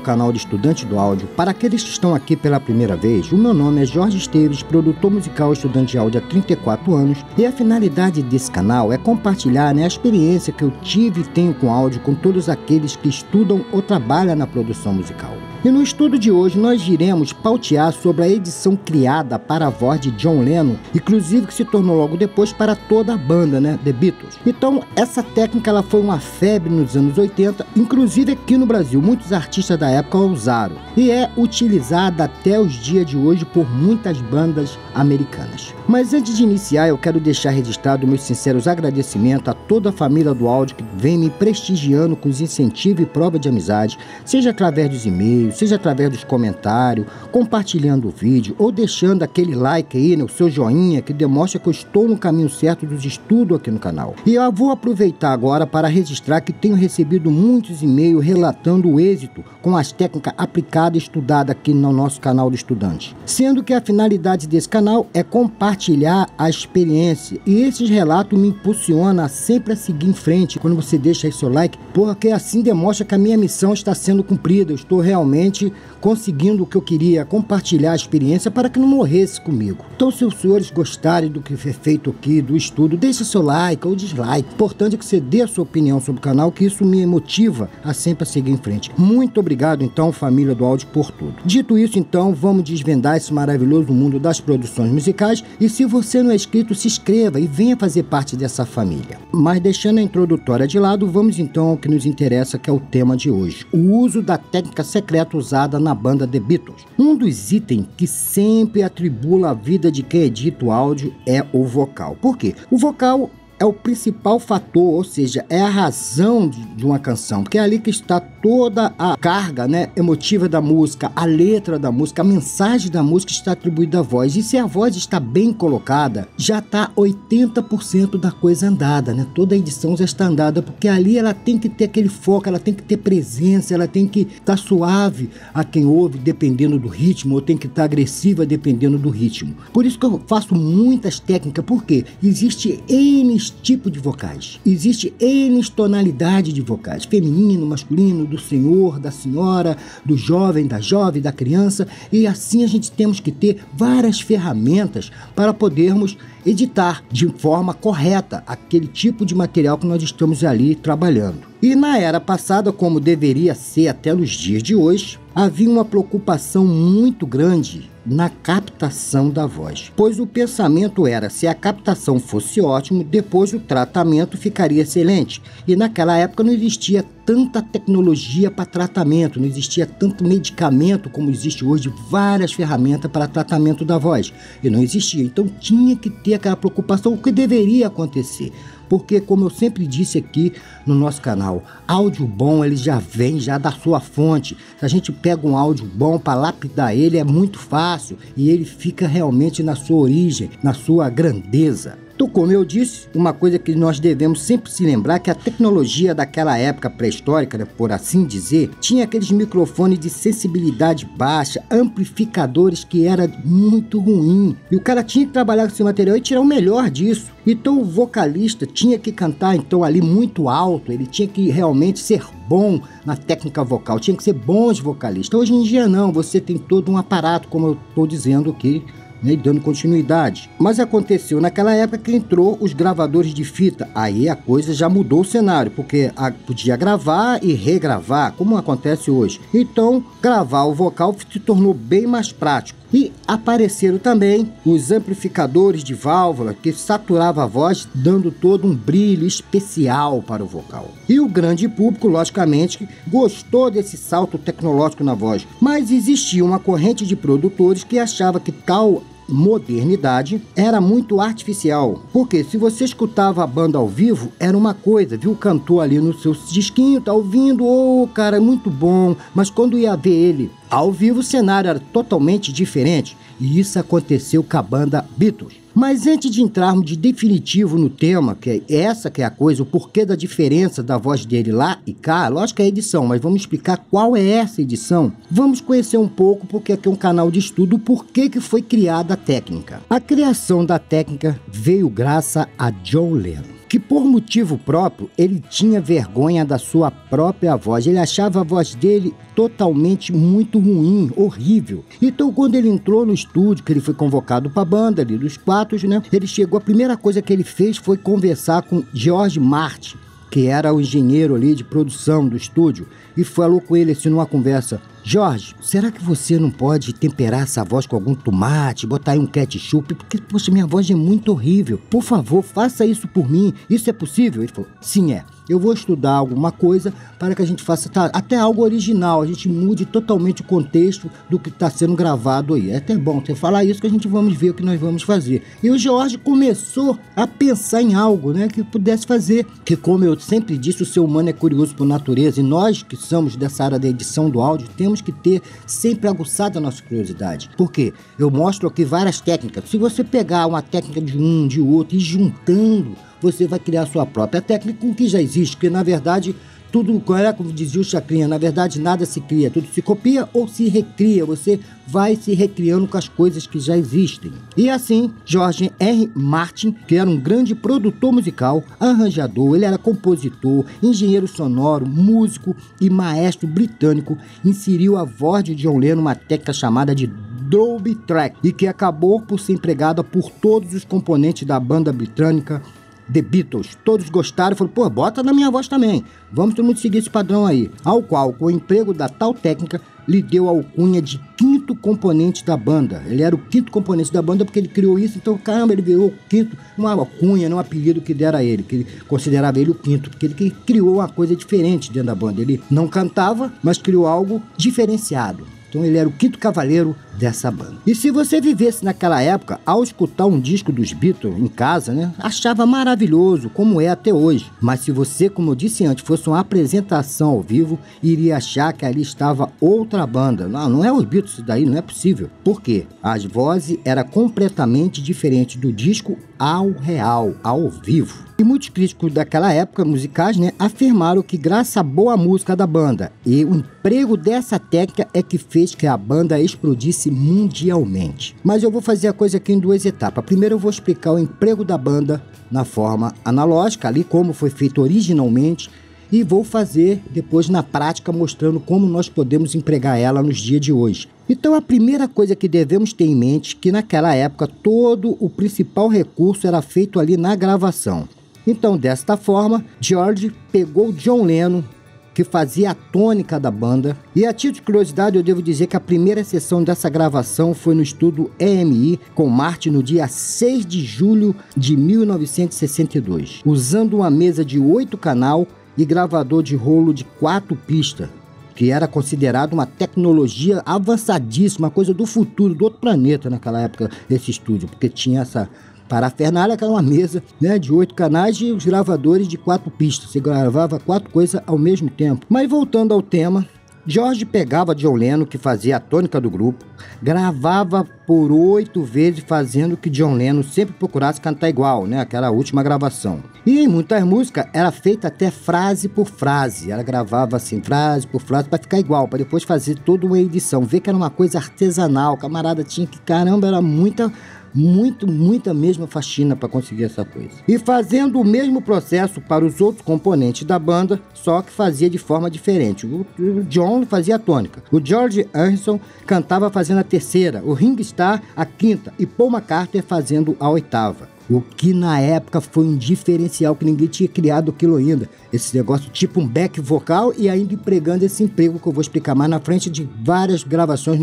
canal de Estudante do Áudio. Para aqueles que estão aqui pela primeira vez, o meu nome é Jorge Esteves, produtor musical e estudante de áudio há 34 anos, e a finalidade desse canal é compartilhar a experiência que eu tive e tenho com áudio com todos aqueles que estudam ou trabalham na produção musical. E no estudo de hoje nós iremos pautear sobre a edição criada para a voz de John Lennon, inclusive que se tornou logo depois para toda a banda, The Beatles. Então essa técnica ela foi uma febre nos anos 80, inclusive aqui no Brasil, muitos artistas da época a usaram, e é utilizada até os dias de hoje por muitas bandas americanas. Mas antes de iniciar, eu quero deixar registrado meus sinceros agradecimentos a toda a família do áudio que vem me prestigiando com os incentivos e prova de amizade, seja através dos e-mails, seja através dos comentários, compartilhando o vídeo ou deixando aquele like aí, o seu joinha, que demonstra que eu estou no caminho certo dos estudos aqui no canal. E eu vou aproveitar agora para registrar que tenho recebido muitos e-mails relatando o êxito com as técnicas aplicadas e estudadas aqui no nosso canal do estudante. Sendo que a finalidade desse canal é compartilhar a experiência, e esses relatos me impulsionam sempre a seguir em frente quando você deixa aí seu like, porque assim demonstra que a minha missão está sendo cumprida, eu estou realmente conseguindo o que eu queria, compartilhar a experiência para que não morresse comigo. Então, se os senhores gostarem do que foi feito aqui, do estudo, deixa seu like ou dislike. Importante que você dê a sua opinião sobre o canal, que isso me motiva a sempre seguir em frente. Muito obrigado, então, família do áudio, por tudo. Dito isso, então, vamos desvendar esse maravilhoso mundo das produções musicais, e se você não é inscrito, se inscreva e venha fazer parte dessa família. Mas deixando a introdutória de lado, vamos então ao que nos interessa, que é o tema de hoje: o uso da técnica secreta usada na banda The Beatles. Um dos itens que sempre atribula a vida de quem edita o áudio é o vocal. Por quê? O vocal é o principal fator, ou seja, é a razão de uma canção, porque é ali que está toda a carga emotiva da música, a letra da música, a mensagem da música está atribuída à voz. E se a voz está bem colocada, já está 80% da coisa andada, toda a edição já está andada, porque ali ela tem que ter aquele foco, ela tem que ter presença, ela tem que estar suave a quem ouve, dependendo do ritmo, ou tem que estar agressiva dependendo do ritmo. Por isso que eu faço muitas técnicas, porque existe N tipo de vocais, existe N tonalidade de vocais, feminino, masculino, do senhor, da senhora, do jovem, da criança, e assim a gente temos que ter várias ferramentas para podermos editar de forma correta aquele tipo de material que nós estamos ali trabalhando. E na era passada, como deveria ser até nos dias de hoje, havia uma preocupação muito grande na captação da voz, pois o pensamento era: se a captação fosse ótima, depois o tratamento ficaria excelente. E naquela época não existia tanta tecnologia para tratamento, não existia tanto medicamento como existe hoje, várias ferramentas para tratamento da voz, e não existia. Então tinha que ter aquela preocupação, o que deveria acontecer. Porque, como eu sempre disse aqui no nosso canal, áudio bom ele já vem da sua fonte. Se a gente pega um áudio bom para lapidar ele, é muito fácil, e ele fica realmente na sua origem, na sua grandeza. Então, como eu disse, uma coisa que nós devemos sempre se lembrar, que a tecnologia daquela época pré-histórica, por assim dizer, tinha aqueles microfones de sensibilidade baixa, amplificadores que era muito ruim, e o cara tinha que trabalhar com esse material e tirar o melhor disso. Então o vocalista tinha que cantar então ali muito alto, ele tinha que realmente ser bom na técnica vocal, tinha que ser bons vocalistas. Hoje em dia não, você tem todo um aparato, como eu estou dizendo aqui, e dando continuidade. Mas aconteceu naquela época que entrou os gravadores de fita. Aí a coisa já mudou o cenário, porque podia gravar e regravar, como acontece hoje. Então, gravar o vocal se tornou bem mais prático. E apareceram também os amplificadores de válvula que saturavam a voz, dando todo um brilho especial para o vocal. E o grande público, logicamente, gostou desse salto tecnológico na voz. Mas existia uma corrente de produtores que achava que tal modernidade era muito artificial, porque se você escutava a banda ao vivo era uma coisa, viu o cantor ali no seu disquinho, tá ouvindo, cara, é muito bom, mas quando ia ver ele ao vivo o cenário era totalmente diferente, e isso aconteceu com a banda Beatles. Mas antes de entrarmos de definitivo no tema, que é essa que é a coisa, o porquê da diferença da voz dele lá e cá, lógico que é a edição, mas vamos explicar qual é essa edição. Vamos conhecer um pouco, porque aqui é um canal de estudo, o porquê que foi criada a técnica. A criação da técnica veio graças a John Lennon, que por motivo próprio, ele tinha vergonha da sua própria voz. Ele achava a voz dele totalmente muito ruim, horrível. Então, quando ele entrou no estúdio, que ele foi convocado para a banda ali dos quatro, né? Ele chegou, a primeira coisa que ele fez foi conversar com George Martin, que era o engenheiro ali de produção do estúdio, e falou com ele assim numa conversa: Jorge, será que você não pode temperar essa voz com algum tomate, botar aí um ketchup? Porque, poxa, minha voz é muito horrível. Por favor, faça isso por mim. Isso é possível? Ele falou: sim, é. Eu vou estudar alguma coisa para que a gente faça até algo original, a gente mude totalmente o contexto do que está sendo gravado aí. É até bom você falar isso, que a gente vamos ver o que nós vamos fazer. E o George começou a pensar em algo, né, que pudesse fazer. Que, como eu sempre disse, o ser humano é curioso por natureza, e nós que somos dessa área da edição do áudio temos que ter sempre aguçada a nossa curiosidade. Por quê? Eu mostro aqui várias técnicas. Se você pegar uma técnica de um, de outro e juntando, você vai criar a sua própria técnica com o que já existe, porque na verdade tudo, como dizia o Chacrinha, na verdade nada se cria, tudo se copia ou se recria, você vai se recriando com as coisas que já existem. E assim, George R. Martin, que era um grande produtor musical, arranjador, ele era compositor, engenheiro sonoro, músico e maestro britânico, inseriu a voz de John Lennon numa técnica chamada de Dolby Track, e que acabou por ser empregada por todos os componentes da banda britânica The Beatles. Todos gostaram e falaram: pô, bota na minha voz também. Vamos todo mundo seguir esse padrão aí. Ao qual, com o emprego da tal técnica, lhe deu a alcunha de quinto componente da banda. Ele era o quinto componente da banda porque ele criou isso, então, caramba, ele virou o quinto, uma alcunha, um apelido que deram a ele, que ele considerava ele o quinto, porque ele criou uma coisa diferente dentro da banda. Ele não cantava, mas criou algo diferenciado. Então ele era o quinto cavaleiro dessa banda. E se você vivesse naquela época, ao escutar um disco dos Beatles em casa, né, achava maravilhoso, como é até hoje. Mas se você, como eu disse antes, fosse uma apresentação ao vivo, iria achar que ali estava outra banda. Não é os Beatles, isso daí não é possível. Por quê? As vozes eram completamente diferentes do disco ao real, ao vivo. E muitos críticos daquela época, musicais, né, afirmaram que graças à boa música da banda e o emprego dessa técnica é que fez que a banda explodisse mundialmente. Mas eu vou fazer a coisa aqui em duas etapas. Primeiro eu vou explicar o emprego da banda na forma analógica, ali como foi feito originalmente, e vou fazer depois na prática, mostrando como nós podemos empregar ela nos dias de hoje. Então a primeira coisa que devemos ter em mente é que naquela época todo o principal recurso era feito ali na gravação. Então, desta forma, George pegou John Lennon, que fazia a tônica da banda, e a título de curiosidade eu devo dizer que a primeira sessão dessa gravação foi no estúdio EMI com Martin no dia 6 de julho de 1962, usando uma mesa de 8 canal e gravador de rolo de 4 pistas, que era considerado uma tecnologia avançadíssima, uma coisa do futuro, do outro planeta naquela época, esse estúdio, porque tinha essa parafernália, que era uma mesa, né, de 8 canais e os gravadores de 4 pistas. Você gravava 4 coisas ao mesmo tempo. Mas voltando ao tema, George pegava John Lennon, que fazia a tônica do grupo, gravava por 8 vezes, fazendo que John Lennon sempre procurasse cantar igual, né? Aquela última gravação. E em muitas músicas era feita até frase por frase. Ela gravava assim, frase por frase, para ficar igual, para depois fazer toda uma edição. Ver que era uma coisa artesanal. O camarada tinha que, caramba, era muita mesma faxina para conseguir essa coisa. E fazendo o mesmo processo para os outros componentes da banda, só que fazia de forma diferente. O John fazia a tônica, o George Harrison cantava fazendo a terceira, o Ringo Starr a quinta e Paul McCartney fazendo a oitava. O que na época foi um diferencial que ninguém tinha criado aquilo ainda. Esse negócio tipo um back vocal e ainda empregando esse emprego que eu vou explicar mais na frente de várias gravações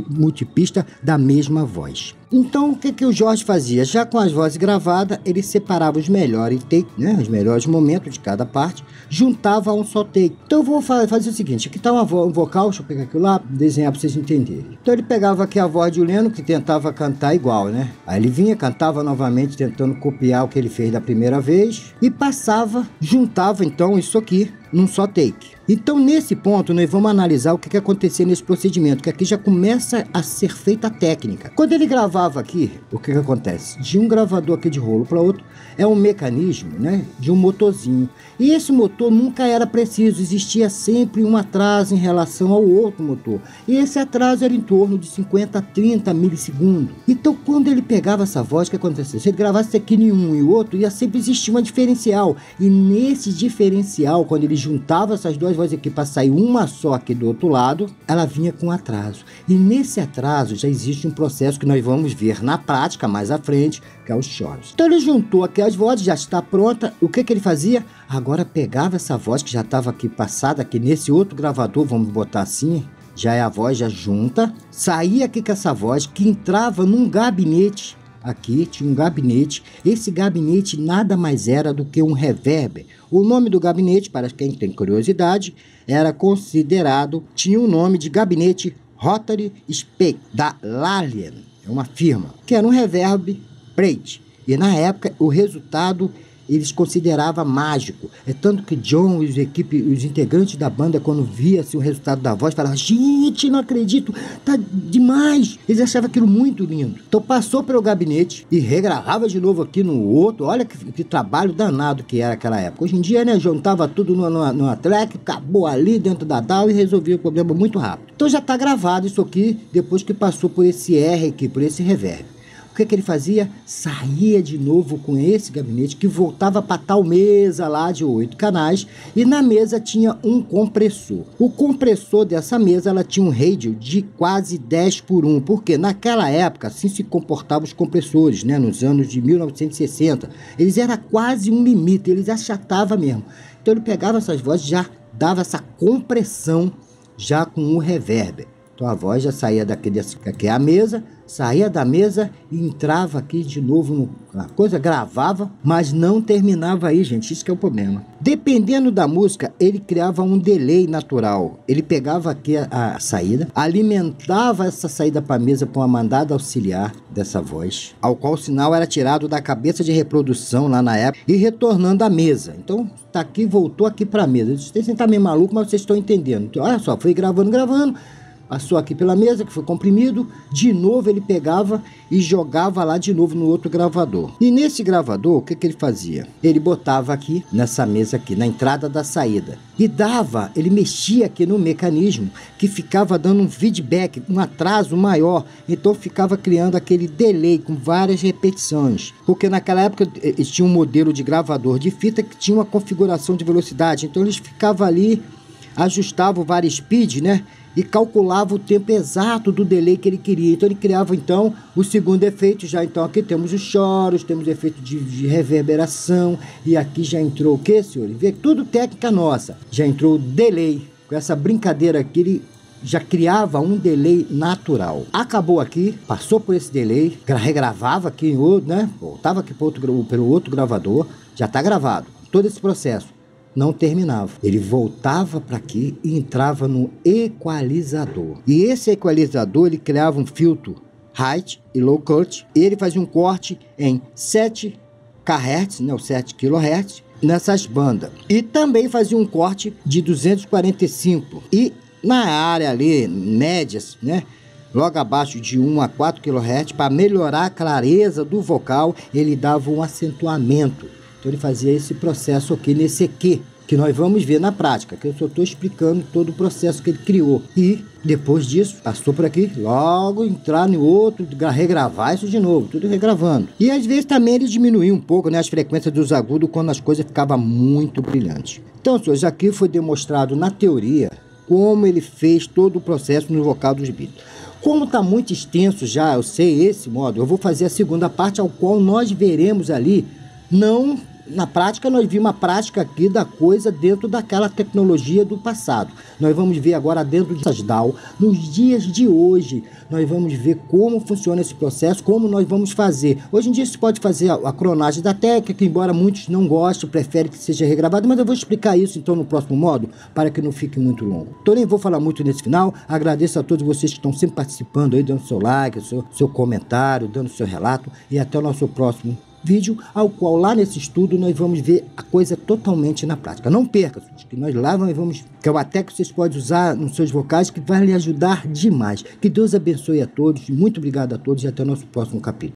multipista da mesma voz. Então o que o George fazia? Já com as vozes gravadas, ele separava os melhores take, né, os melhores momentos de cada parte, juntava a um só take. Então eu vou fazer o seguinte, aqui está um vocal, deixa eu pegar aquilo lá, desenhar para vocês entenderem. Então ele pegava aqui a voz de Lennon, que tentava cantar igual, né? Aí ele vinha, cantava novamente, tentando copiar o que ele fez da primeira vez, e passava, juntava então isso aqui num só take. Então, nesse ponto, nós vamos analisar o que acontecia nesse procedimento, que aqui já começa a ser feita a técnica. Quando ele gravava aqui, o que acontece? De um gravador aqui de rolo para outro, é um mecanismo, né, de um motorzinho. E esse motor nunca era preciso, existia sempre um atraso em relação ao outro motor. E esse atraso era em torno de 50 a 30 milissegundos. Então, quando ele pegava essa voz, o que acontecia? Se ele gravasse aqui em um e o outro, ia sempre existir uma diferencial. E nesse diferencial, quando ele juntava essas duas vozes aqui para sair uma só aqui do outro lado, ela vinha com atraso. E nesse atraso já existe um processo que nós vamos ver na prática mais à frente, que é os choros. Então ele juntou aqui as vozes, já está pronta. O que ele fazia? Agora pegava essa voz que já estava aqui passada, aqui nesse outro gravador, vamos botar assim, já é a voz já junta, saía aqui com essa voz que entrava num gabinete. Aqui tinha um gabinete, esse gabinete nada mais era do que um reverb. O nome do gabinete, para quem tem curiosidade, era considerado, tinha o nome de gabinete Rotary Speak, da Lalian, é uma firma, que era um reverb Plate. E na época o resultado eles consideravam mágico. É tanto que John e os integrantes da banda, quando via-se o resultado da voz, falavam: gente, não acredito, tá demais. Eles achavam aquilo muito lindo. Então passou pelo gabinete e regravava de novo aqui no outro. Olha que trabalho danado que era aquela época. Hoje em dia, né, juntava tudo numa track, acabou ali dentro da DAW e resolvia o problema muito rápido. Então já está gravado isso aqui, depois que passou por esse R aqui, por esse reverb. O que ele fazia? Saía de novo com esse gabinete que voltava para tal mesa lá de 8 canais e na mesa tinha um compressor. O compressor dessa mesa ela tinha um radio de quase 10/1, porque naquela época assim se comportavam os compressores, né? Nos anos de 1960. Eles eram quase um limite, eles achatavam mesmo. Então ele pegava essas vozes, já dava essa compressão já com o reverb. Então a voz já saía daquele, que é a mesa, saía da mesa e entrava aqui de novo na coisa, gravava, mas não terminava aí, gente, isso que é o problema. Dependendo da música, ele criava um delay natural. Ele pegava aqui a saída, alimentava essa saída para a mesa com uma mandada auxiliar dessa voz, ao qual o sinal era tirado da cabeça de reprodução lá na época e retornando à mesa. Então, tá aqui, voltou aqui para a mesa. Vocês estão meio maluco, mas vocês estão entendendo. Então, olha só, foi gravando, passou aqui pela mesa, que foi comprimido, de novo ele pegava e jogava lá de novo no outro gravador. E nesse gravador, o que ele fazia? Ele botava aqui, nessa mesa aqui, na entrada da saída, e dava, ele mexia aqui no mecanismo, que ficava dando um feedback, um atraso maior, então ficava criando aquele delay com várias repetições. Porque naquela época eles tinham um modelo de gravador de fita que tinha uma configuração de velocidade, então eles ficavam ali, ajustavam o varispeed, né? E calculava o tempo exato do delay que ele queria. Então ele criava então o segundo efeito. Já então aqui temos os choros, temos efeito de reverberação. E aqui já entrou o que, senhor? Vê tudo técnica nossa. Já entrou o delay. Com essa brincadeira aqui, ele já criava um delay natural. Acabou aqui, passou por esse delay, regravava aqui em outro, né? Voltava aqui pelo outro gravador. Já está gravado. Todo esse processo não terminava. Ele voltava para aqui e entrava no equalizador. E esse equalizador, ele criava um filtro high e low cut. E ele fazia um corte em 7 kHz, né, ou 7 kHz, nessas bandas. E também fazia um corte de 245. E na área ali, médias, né, logo abaixo de 1 a 4 kHz, para melhorar a clareza do vocal, ele dava um acentuamento. Então ele fazia esse processo aqui nesse EQ, que nós vamos ver na prática, que eu só estou explicando todo o processo que ele criou. E depois disso, passou por aqui, logo entrar no outro, regravar isso de novo, tudo regravando. E às vezes também ele diminuía um pouco, né, as frequências dos agudos quando as coisas ficavam muito brilhantes. Então, senhores, aqui foi demonstrado na teoria como ele fez todo o processo no vocal dos Beatles. Como está muito extenso já, eu sei esse modo, eu vou fazer a segunda parte, ao qual nós veremos ali. Não, na prática, nós vimos uma prática aqui da coisa dentro daquela tecnologia do passado. Nós vamos ver agora dentro dessas DAW, nos dias de hoje, nós vamos ver como funciona esse processo, como nós vamos fazer. Hoje em dia se pode fazer a clonagem da técnica, embora muitos não gostem, preferem que seja regravado, mas eu vou explicar isso então no próximo módulo, para que não fique muito longo. Então nem vou falar muito nesse final, agradeço a todos vocês que estão sempre participando aí, dando seu like, seu comentário, dando seu relato, e até o nosso próximo vídeo ao qual lá nesse estudo nós vamos ver a coisa totalmente na prática. Não perca, que nós lá vamos, que é o até que vocês podem usar nos seus vocais, que vai lhe ajudar demais. Que Deus abençoe a todos, muito obrigado a todos e até o nosso próximo capítulo.